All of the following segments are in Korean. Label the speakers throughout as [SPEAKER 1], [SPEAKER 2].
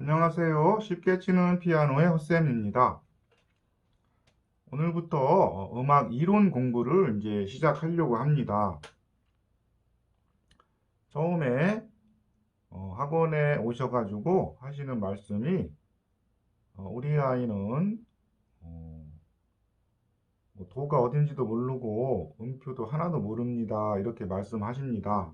[SPEAKER 1] 안녕하세요. 쉽게 치는 피아노의 헛쌤입니다. 오늘부터 음악 이론 공부를 이제 시작하려고 합니다. 처음에 학원에 오셔가지고 하시는 말씀이 우리 아이는 어, 뭐 도가 어딘지도 모르고 음표도 하나도 모릅니다. 이렇게 말씀하십니다.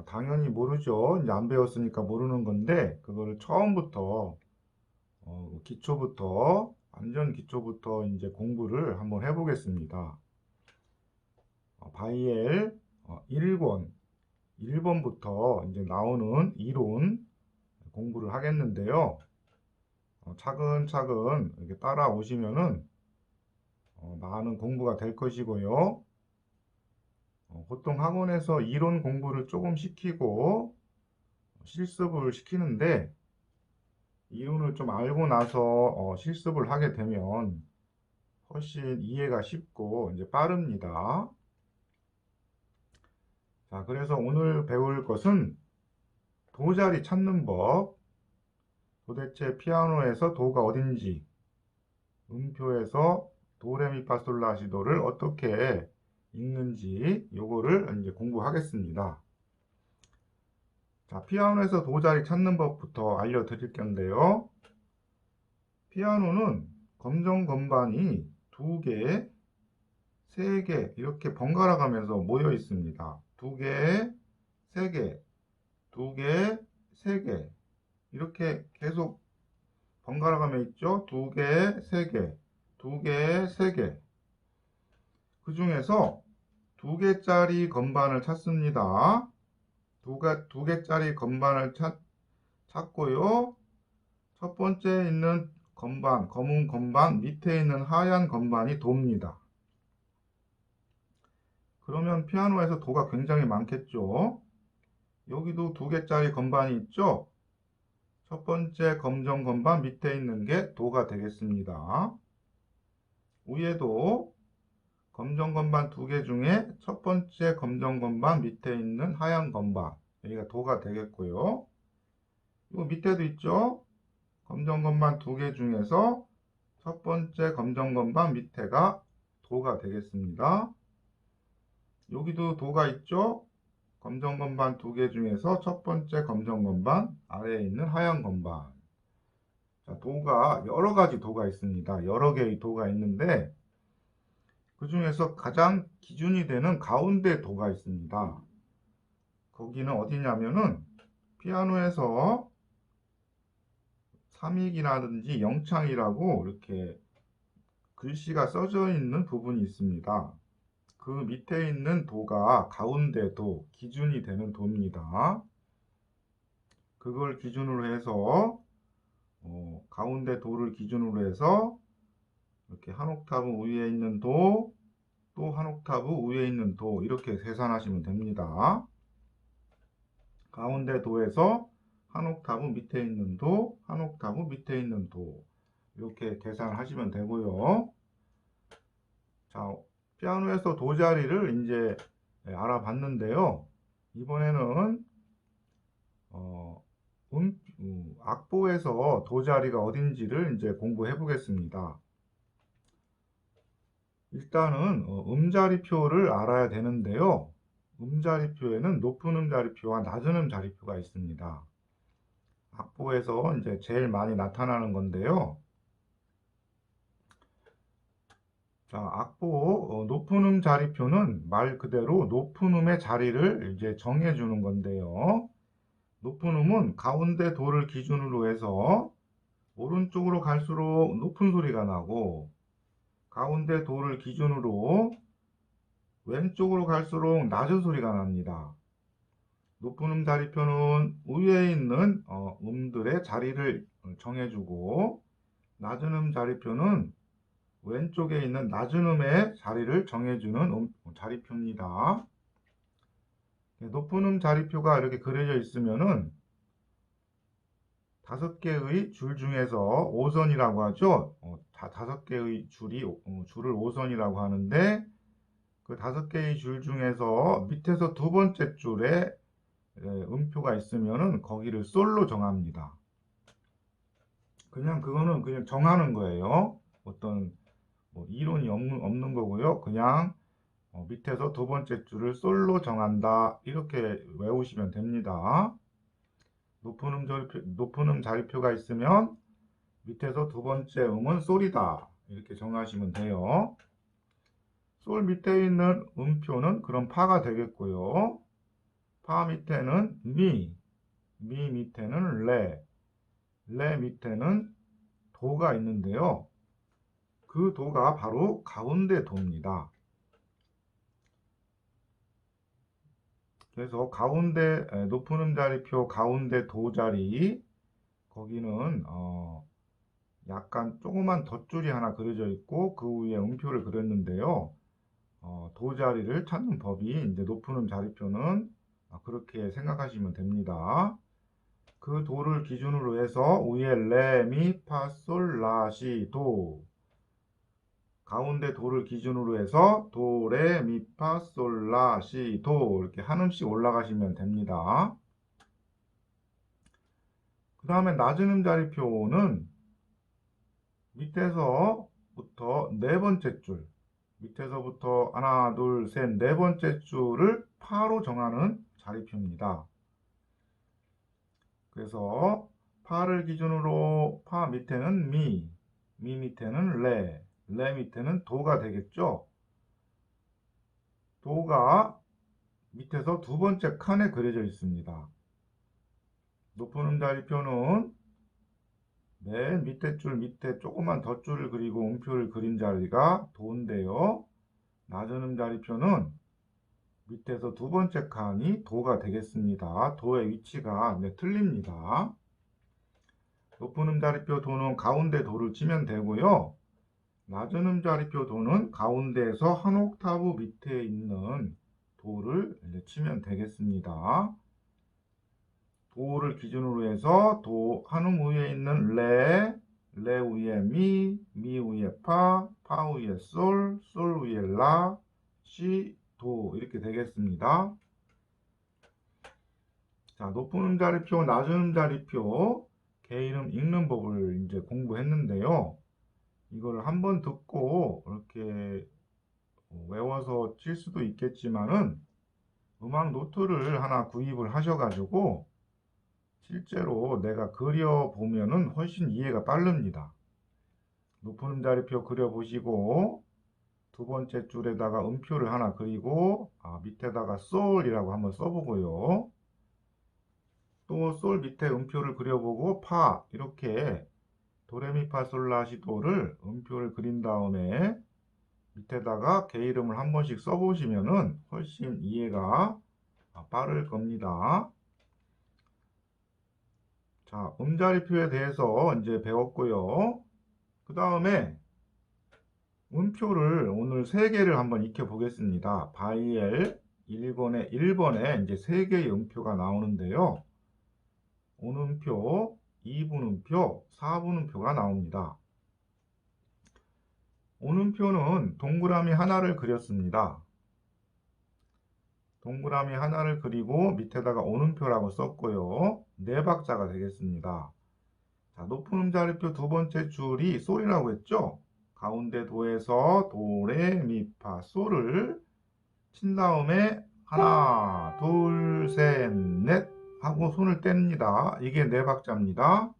[SPEAKER 1] 당연히 모르죠. 이제 안 배웠으니까 모르는 건데 그거를 처음부터 기초부터 완전 기초부터 이제 공부를 한번 해보겠습니다. 바이엘 1권 1번부터 이제 나오는 이론 공부를 하겠는데요. 차근차근 이렇게 따라오시면은 많은 공부가 될 것이고요. 보통 학원에서 이론 공부를 조금 시키고 실습을 시키는데 이론을 좀 알고 나서 실습을 하게 되면 훨씬 이해가 쉽고 이제 빠릅니다. 자, 그래서 오늘 배울 것은 도자리 찾는 법, 도대체 피아노에서 도가 어딘지, 음표에서 도레미파솔라시도를 어떻게 읽는지 요거를 이제 공부하겠습니다. 자, 피아노에서 도자리 찾는 법부터 알려드릴 건데요. 피아노는 검정 건반이 2개, 3개 이렇게 번갈아 가면서 모여 있습니다. 2개, 3개, 2개, 3개 이렇게 계속 번갈아 가며 있죠. 2개, 3개, 2개, 3개. 그 중에서 2개짜리 건반을 찾습니다. 2개짜리 건반을 찾고요. 첫 번째 있는 건반, 검은 건반 밑에 있는 하얀 건반이 도입니다. 그러면 피아노에서 도가 굉장히 많겠죠. 여기도 2개짜리 건반이 있죠. 첫 번째 검정 건반 밑에 있는 게 도가 되겠습니다. 위에도 검정 건반 2개 중에 첫 번째 검정 건반 밑에 있는 하얀 건반 여기가 도가 되겠고요. 이 밑에도 있죠. 검정 건반 2개 중에서 첫 번째 검정 건반 밑에가 도가 되겠습니다. 여기도 도가 있죠. 검정 건반 2개 중에서 첫 번째 검정 건반 아래에 있는 하얀 건반. 자, 도가 여러 가지 도가 있습니다. 여러 개의 도가 있는데 그 중에서 가장 기준이 되는 가운데 도가 있습니다. 거기는 어디냐면은 피아노에서 3익이라든지 영창이라고 이렇게 글씨가 써져 있는 부분이 있습니다. 그 밑에 있는 도가 가운데 도, 기준이 되는 도입니다. 그걸 기준으로 해서 가운데 도를 기준으로 해서 이렇게 한 옥타브 위에 있는 도, 또 한 옥타브 위에 있는 도 이렇게 계산하시면 됩니다. 가운데 도에서 한 옥타브 밑에 있는 도, 한 옥타브 밑에 있는 도 이렇게 계산하시면 되고요. 자, 피아노에서 도 자리를 이제 알아봤는데요. 이번에는 악보에서 도 자리가 어딘지를 이제 공부해 보겠습니다. 일단은 음자리표를 알아야 되는데요. 음자리표에는 높은 음자리표와 낮은 음자리표가 있습니다. 악보에서 이제 제일 많이 나타나는 건데요. 자, 악보 높은 음 자리표는 말 그대로 높은 음의 자리를 이제 정해주는 건데요. 높은 음은 가운데 도를 기준으로 해서 오른쪽으로 갈수록 높은 소리가 나고 가운데 도를 기준으로 왼쪽으로 갈수록 낮은 소리가 납니다. 높은 음 자리표는 위에 있는 음들의 자리를 정해주고 낮은 음 자리표는 왼쪽에 있는 낮은 음의 자리를 정해주는 자리표입니다. 높은 음 자리표가 이렇게 그려져 있으면은 5개의 줄 중에서 5선이라고 하죠. 5개의 줄을 5선이라고 하는데 그 5개의 줄 중에서 밑에서 두 번째 줄에 음표가 있으면은 거기를 솔로 정합니다. 그냥 그거는 그냥 정하는 거예요. 어떤 뭐 이론이 없는 거고요. 그냥 밑에서 두 번째 줄을 솔로 정한다. 이렇게 외우시면 됩니다. 높은 음 자리표가 있으면 밑에서 두 번째 음은 솔이다. 이렇게 정하시면 돼요. 솔 밑에 있는 음표는 그럼 파가 되겠고요. 파 밑에는 미 밑에는 레 밑에는 도가 있는데요. 그 도가 바로 가운데 도입니다. 그래서 가운데 높은 음자리표 가운데 도 자리 거기는 약간 조그만 덧줄이 하나 그려져 있고 그 위에 음표를 그렸는데요. 도 자리를 찾는 법이 이제 높은 음자리표는 그렇게 생각하시면 됩니다. 그 도를 기준으로 해서 위에 레, 미, 파, 솔, 라, 시, 도 가운데 도를 기준으로 해서 도, 레, 미, 파, 솔, 라, 시, 도 이렇게 한 음씩 올라가시면 됩니다. 그 다음에 낮은 음자리표는 밑에서부터 네 번째 줄 밑에서부터 하나, 둘, 셋, 네 번째 줄을 파로 정하는 자리표입니다. 그래서 파를 기준으로 파 밑에는 미 밑에는 레 밑에는 도가 되겠죠. 도가 밑에서 두 번째 칸에 그려져 있습니다. 높은 음자리표는 맨 밑에 줄 밑에 조그만 덧줄을 그리고 음표를 그린 자리가 도인데요. 낮은 음자리표는 밑에서 두 번째 칸이 도가 되겠습니다. 도의 위치가 틀립니다. 높은 음자리표 도는 가운데 도를 치면 되고요. 낮은 음자리표 도는 가운데에서 한 옥타브 밑에 있는 도를 치면 되겠습니다. 도를 기준으로 해서 도 한음 위에 있는 레 위에 미 위에 파 위에 솔 위에 라, 시, 도 이렇게 되겠습니다. 자, 높은 음자리표, 낮은 음자리표 개이름 읽는 법을 이제 공부했는데요. 이걸 한번 듣고 이렇게 외워서 칠 수도 있겠지만은 음악 노트를 하나 구입을 하셔가지고 실제로 내가 그려보면은 훨씬 이해가 빠릅니다. 높은 음자리표 그려보시고 두 번째 줄에다가 음표를 하나 그리고 밑에다가 솔이라고 한번 써보고요. 또 솔 밑에 음표를 그려보고 파 이렇게 도레미파솔라시도를 음표를 그린 다음에 밑에다가 개 이름을 한 번씩 써보시면은 훨씬 이해가 빠를 겁니다. 자, 음자리표에 대해서 이제 배웠고요. 그 다음에 음표를 오늘 3개를 한번 익혀 보겠습니다. 바이엘 1권에 1번에 이제 3개의 음표가 나오는데요. 온음표, 2분음표, 4분음표가 나옵니다. 온음표는 동그라미 하나를 그렸습니다. 동그라미 하나를 그리고 밑에다가 온음표라고 썼고요. 4박자가 되겠습니다. 자, 높은 음자리표 두 번째 줄이 솔이라고 했죠? 가운데 도에서 도, 레, 미, 파, 솔을 친 다음에 하나, 둘, 셋, 넷 하고 손을 뗍니다. 이게 4박자입니다.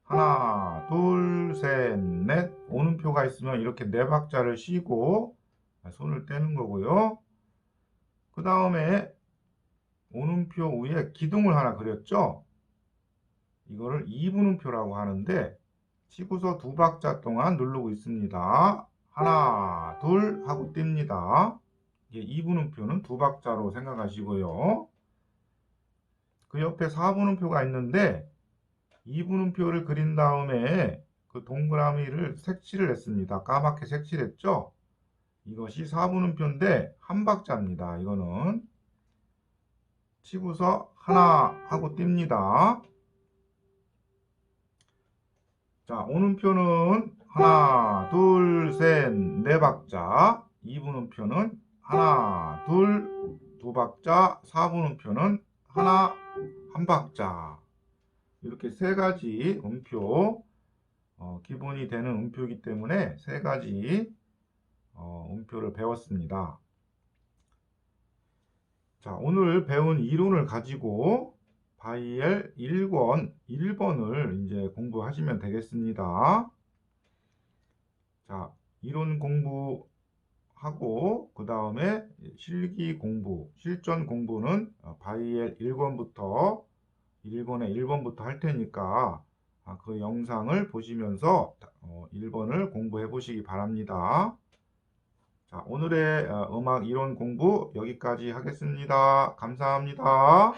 [SPEAKER 1] 하나, 둘, 셋, 넷 오음표가 있으면 이렇게 4박자를 쉬고 손을 떼는 거고요. 그 다음에 오음표 위에 기둥을 하나 그렸죠? 이거를 2분음표라고 하는데 치고서 2박자 동안 누르고 있습니다. 하나, 둘 하고 띱니다. 이게 2분음표는 2박자로 생각하시고요. 그 옆에 4분음표가 있는데 2분음표를 그린 다음에 그 동그라미를 색칠을 했습니다. 까맣게 색칠했죠? 이것이 4분음표인데 한 박자입니다. 이거는 치고서 하나 하고 띱니다. 자, 온음표는 하나, 둘, 셋, 4박자. 2분음표는 하나, 둘, 두 박자, 4분음표는 하나, 한 박자. 이렇게 세 가지 음표, 기본이 되는 음표이기 때문에 세 가지 음표를 배웠습니다. 자, 오늘 배운 이론을 가지고 바이엘 1번을 이제 공부하시면 되겠습니다. 자, 이론 공부하고 그 다음에 실기 공부, 실전 공부는 바이엘 1권에 1번부터 할 테니까 그 영상을 보시면서 1번을 공부해 보시기 바랍니다. 자, 오늘의 음악 이론 공부 여기까지 하겠습니다. 감사합니다.